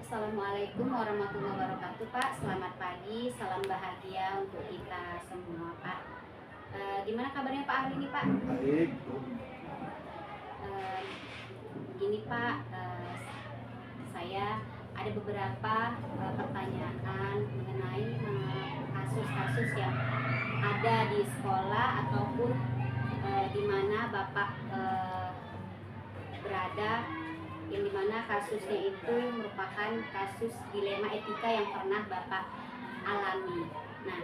Assalamualaikum warahmatullahi wabarakatuh, Pak. Selamat pagi, salam bahagia untuk kita semua, Pak. Gimana kabarnya Pak hari ini, Pak? Baik, Eh, Gini, Pak, saya ada beberapa pertanyaan mengenai kasus-kasus yang ada di sekolah ataupun di mana Bapak berada, yang dimana kasusnya itu merupakan kasus dilema etika yang pernah Bapak alami. Nah,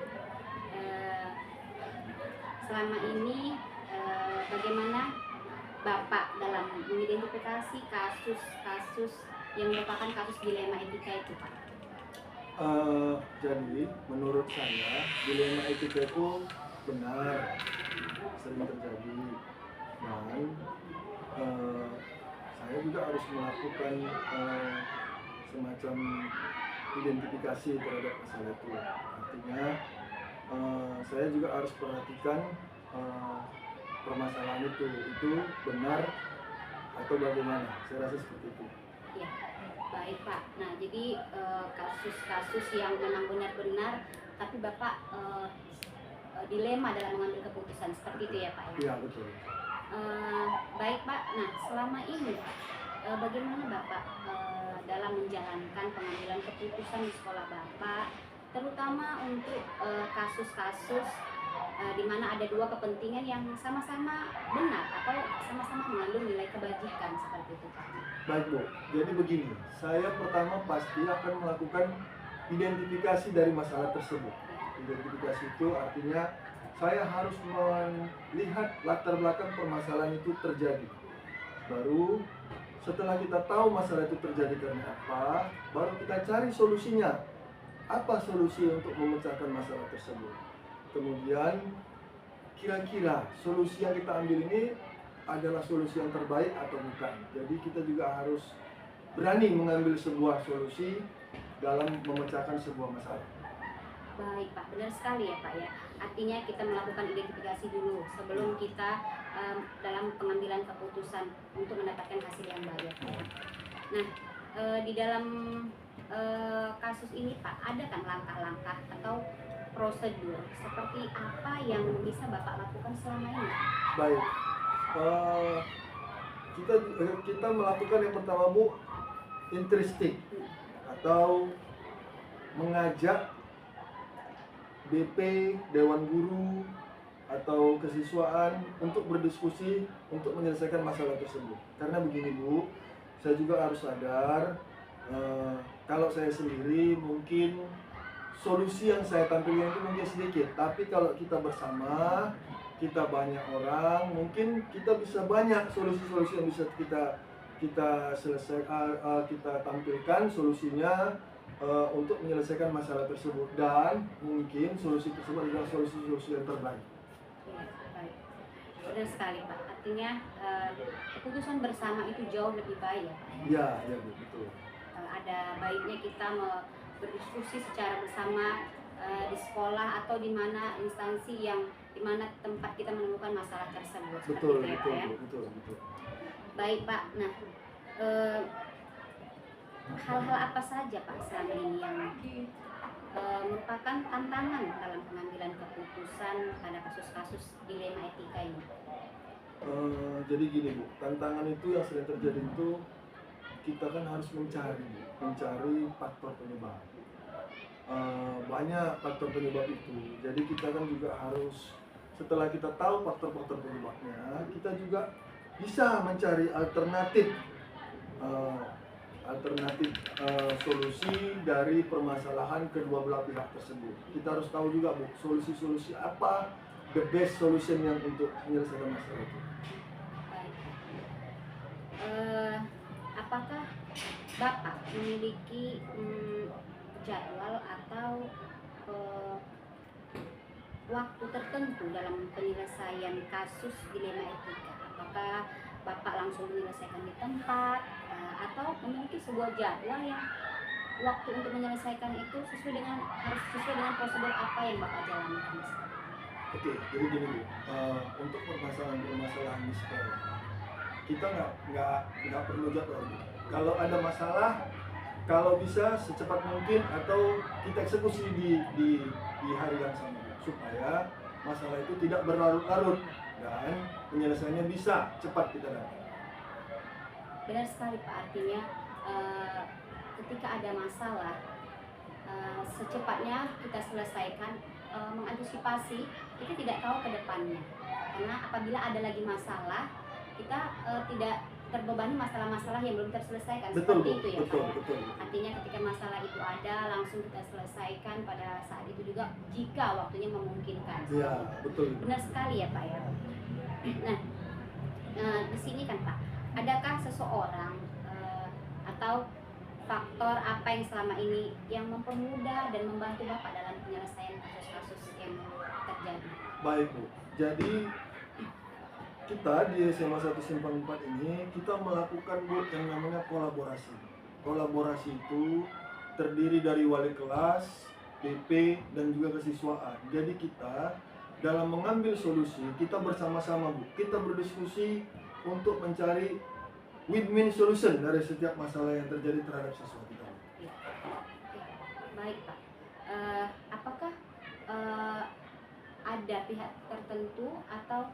eh, selama ini bagaimana Bapak dalam mengidentifikasi kasus-kasus yang merupakan kasus dilema etika itu, Pak? jadi menurut saya dilema etika itu benar sering terjadi dan saya juga harus melakukan semacam identifikasi terhadap masalah itu. Artinya saya juga harus perhatikan permasalahan itu benar atau bagaimana. Saya rasa seperti itu. Ya, baik Pak. Nah, jadi kasus-kasus yang memang benar-benar, tapi Bapak dilema dalam mengambil keputusan seperti itu ya Pak ya? Iya, betul. Baik Pak. Nah, selama ini Pak, bagaimana Bapak dalam menjalankan pengambilan keputusan di sekolah Bapak, terutama untuk kasus-kasus di mana ada dua kepentingan yang sama-sama benar atau sama-sama mengandung nilai kebajikan seperti itu Pak? Baik Bu, jadi begini, saya pertama pasti akan melakukan identifikasi dari masalah tersebut. Identifikasi itu artinya saya harus melihat latar belakang permasalahan itu terjadi. Baru setelah kita tahu masalah itu terjadi karena apa, baru kita cari solusinya. Apa solusi untuk memecahkan masalah tersebut? Kemudian kira-kira solusi yang kita ambil ini adalah solusi yang terbaik atau bukan. Jadi kita juga harus berani mengambil sebuah solusi dalam memecahkan sebuah masalah. Baik Pak, benar sekali ya Pak ya. Artinya kita melakukan identifikasi dulu sebelum kita dalam pengambilan keputusan untuk mendapatkan hasil yang baik Pak ya. Nah, di dalam kasus ini Pak, ada kan langkah-langkah atau prosedur seperti apa yang bisa Bapak lakukan selama ini? Baik, kita melakukan yang pertama Bu, intristik atau mengajak BP, Dewan Guru atau kesiswaan untuk berdiskusi untuk menyelesaikan masalah tersebut. Karena begini Bu, saya juga harus sadar kalau saya sendiri mungkin solusi yang saya tampilkan itu mungkin sedikit, tapi kalau kita bersama, kita banyak orang, mungkin kita bisa banyak solusi-solusi yang bisa kita selesaikan, kita tampilkan solusinya untuk menyelesaikan masalah tersebut, dan mungkin solusi tersebut adalah solusi-solusi yang terbaik. Ya, baik. Benar sekali Pak. Artinya keputusan bersama itu jauh lebih baik ya Pak. Ya, ya Bu, betul. Ada baiknya kita berdiskusi secara bersama di sekolah atau di mana instansi yang di mana tempat kita menemukan masalah tersebut. Betul, seperti itu betul, ya. betul, betul. Baik Pak. Nah, hal-hal apa saja Pak selama ini yang merupakan tantangan dalam pengambilan keputusan pada kasus-kasus dilema etika ini? Jadi gini Bu, tantangan itu yang sering terjadi itu kita kan harus mencari faktor penyebab. Banyak faktor penyebab itu, jadi kita kan juga harus, setelah kita tahu faktor-faktor penyebabnya, kita juga bisa mencari alternatif solusi dari permasalahan kedua belah pihak tersebut. Kita harus tahu juga Bu, solusi-solusi apa the best solution yang untuk menyelesaikan masalah itu. Baik. Apakah Bapak memiliki jadwal atau waktu tertentu dalam penyelesaian kasus dilema etika? Apakah Bapak langsung menyelesaikan di tempat atau memiliki sebuah jadwal yang waktu untuk menyelesaikan itu harus sesuai dengan prosedur apa yang Bapak jalankan? Oke, jadi gini Bu, untuk permasalahan di sekolah kita nggak perlu jadwal Bu. Kalau ada masalah kalau bisa secepat mungkin atau kita eksekusi di hari yang sama supaya masalah itu tidak berlarut-larut dan penyelesaiannya bisa cepat kita dapat. Benar sekali Pak, artinya ketika ada masalah secepatnya kita selesaikan, mengantisipasi kita tidak tahu ke depannya, karena apabila ada lagi masalah kita tidak terbebani masalah-masalah yang belum terselesaikan. Betul, seperti itu ya betul, Pak ya? betul. Artinya ketika masalah itu ada langsung kita selesaikan pada saat itu juga jika waktunya memungkinkan. Iya, betul. Benar sekali ya Pak ya. Nah, di sini kan Pak, adakah seseorang atau faktor apa yang selama ini yang mempermudah dan membantu Bapak dalam penyelesaian kasus-kasus yang terjadi? Baik Bu, jadi kita di SMA 1 Simpang 4 ini kita melakukan Bu yang namanya kolaborasi. Kolaborasi itu terdiri dari wali kelas, PP, dan juga kesiswaan. Jadi kita dalam mengambil solusi kita bersama-sama Bu, kita berdiskusi untuk mencari win-win solution dari setiap masalah yang terjadi terhadap siswa kita. Ya. Oke. Baik Pak, apakah ada pihak tertentu atau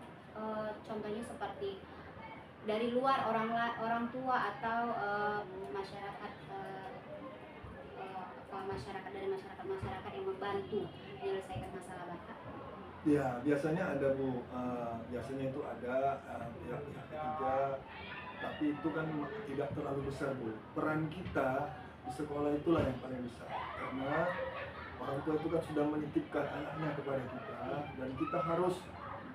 contohnya seperti dari luar orang tua atau masyarakat masyarakat yang membantu menyelesaikan masalah Bapak? Ya, biasanya ada Bu, biasanya itu ada pihak-pihak ketiga, tapi itu kan tidak terlalu besar Bu. Peran kita di sekolah itulah yang paling besar, karena orang tua itu kan sudah menitipkan anaknya kepada kita, dan kita harus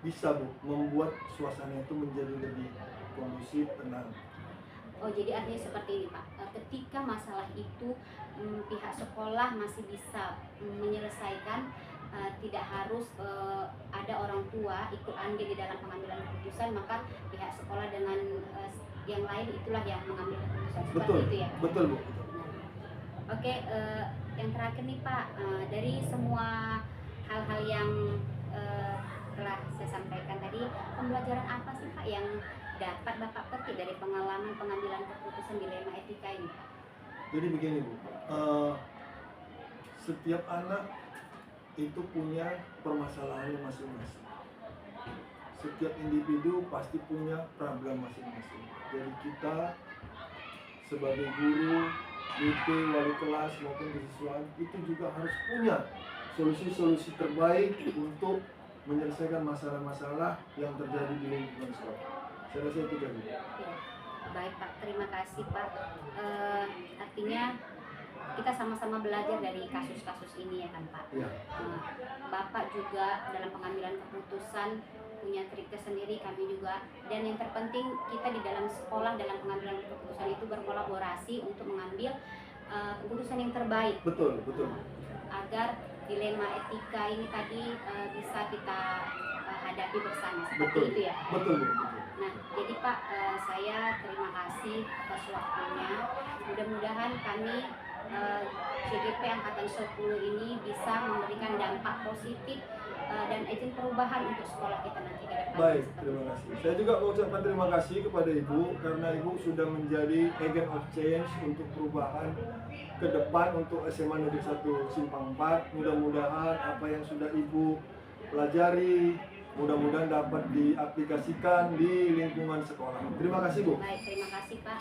bisa Bu membuat suasana itu menjadi lebih kondusif, tenang. Oh, jadi artinya seperti ini Pak, ketika masalah itu pihak sekolah masih bisa menyelesaikan, tidak harus ada orang tua ikut andil di dalam pengambilan keputusan, maka pihak sekolah dengan yang lain itulah yang mengambil keputusan. Seperti Betul, itu ya? betul Bu. Oke, yang terakhir nih Pak, dari semua hal-hal yang telah saya sampaikan tadi, pembelajaran apa sih Pak yang dapat Bapak petik dari pengalaman pengambilan keputusan dilema etika ini Pak? Jadi begini Bu, setiap anak itu punya permasalahannya masing-masing. Setiap individu pasti punya problem masing-masing. Jadi kita sebagai guru, BP, wali kelas maupun kesiswaan itu juga harus punya solusi-solusi terbaik untuk menyelesaikan masalah-masalah yang terjadi di lingkungan sekolah. Saya rasa itu jadi. Ya, baik Pak, terima kasih Pak. Artinya kita sama-sama belajar dari kasus-kasus ini ya kan Pak. Ya. Bapak juga dalam pengambilan keputusan punya trik tersendiri, kami juga, dan yang terpenting kita di dalam sekolah dalam pengambilan keputusan itu berkolaborasi untuk mengambil keputusan yang terbaik. Betul, betul. Agar dilema etika ini tadi bisa kita hadapi bersama, seperti Betul. itu ya. Betul, betul. Nah, jadi Pak, saya terima kasih atas waktunya. Mudah-mudahan kami CGP Angkatan 10 ini bisa memberikan dampak positif dan agent perubahan untuk sekolah kita nanti ke depan. Baik, terima kasih. Saya juga mengucapkan terima kasih kepada Ibu karena Ibu sudah menjadi agent of change untuk perubahan ke depan untuk SMA Negeri 1 Simpang 4. Mudah-mudahan apa yang sudah Ibu pelajari mudah-mudahan dapat diaplikasikan di lingkungan sekolah. Terima kasih Bu. Baik, terima kasih Pak.